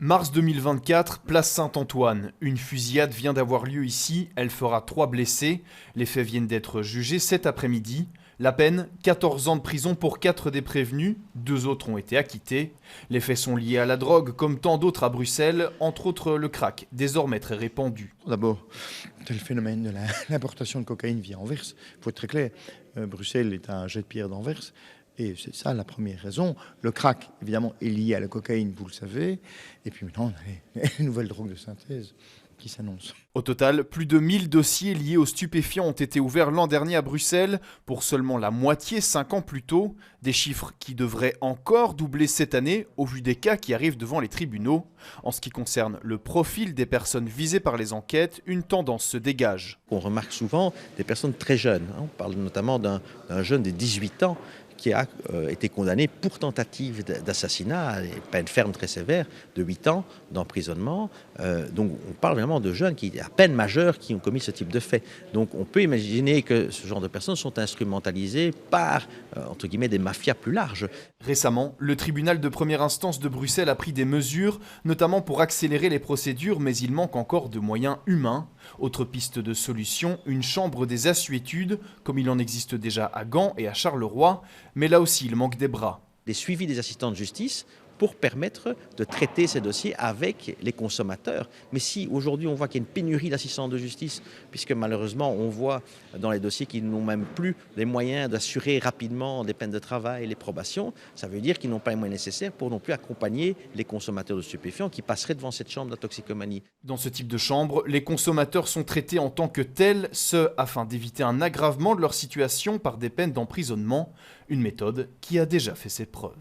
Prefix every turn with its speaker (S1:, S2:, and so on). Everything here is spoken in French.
S1: Mars 2024, place Saint-Antoine. Une fusillade vient d'avoir lieu ici, elle fera 3 blessés. Les faits viennent d'être jugés cet après-midi. La peine, 14 ans de prison pour 4 des prévenus, 2 autres ont été acquittés. Les faits sont liés à la drogue, comme tant d'autres à Bruxelles, entre autres le crack, désormais très répandu.
S2: D'abord, c'est le phénomène de l'importation de cocaïne via Anvers. Il faut être très clair, Bruxelles est un jet de pierre d'Anvers. Et c'est ça la première raison. Le crack, évidemment, est lié à la cocaïne, vous le savez. Et puis maintenant, on a les nouvelles drogues de synthèse qui s'annoncent.
S1: Au total, plus de 1000 dossiers liés aux stupéfiants ont été ouverts l'an dernier à Bruxelles, pour seulement la moitié 5 ans plus tôt. Des chiffres qui devraient encore doubler cette année, au vu des cas qui arrivent devant les tribunaux. En ce qui concerne le profil des personnes visées par les enquêtes, une tendance se dégage.
S3: On remarque souvent des personnes très jeunes. On parle notamment d'un jeune de 18 ans qui a été condamné pour tentative d'assassinat, à une peine ferme très sévère, de 8 ans d'emprisonnement. Donc on parle vraiment de jeunes qui, à peine majeurs, qui ont commis ce type de fait. Donc on peut imaginer que ce genre de personnes sont instrumentalisées par, entre guillemets, des mafias plus larges.
S1: Récemment, le tribunal de première instance de Bruxelles a pris des mesures, notamment pour accélérer les procédures, mais il manque encore de moyens humains. Autre piste de solution, une chambre des assuétudes, comme il en existe déjà à Gand et à Charleroi, mais là aussi il manque des bras.
S3: Des suivis des assistants de justice pour permettre de traiter ces dossiers avec les consommateurs. Mais si aujourd'hui on voit qu'il y a une pénurie d'assistants de justice, puisque malheureusement on voit dans les dossiers qu'ils n'ont même plus les moyens d'assurer rapidement des peines de travail, les probations, ça veut dire qu'ils n'ont pas les moyens nécessaires pour non plus accompagner les consommateurs de stupéfiants qui passeraient devant cette chambre de la toxicomanie.
S1: Dans ce type de chambre, les consommateurs sont traités en tant que tels, ce afin d'éviter un aggravement de leur situation par des peines d'emprisonnement, une méthode qui a déjà fait ses preuves.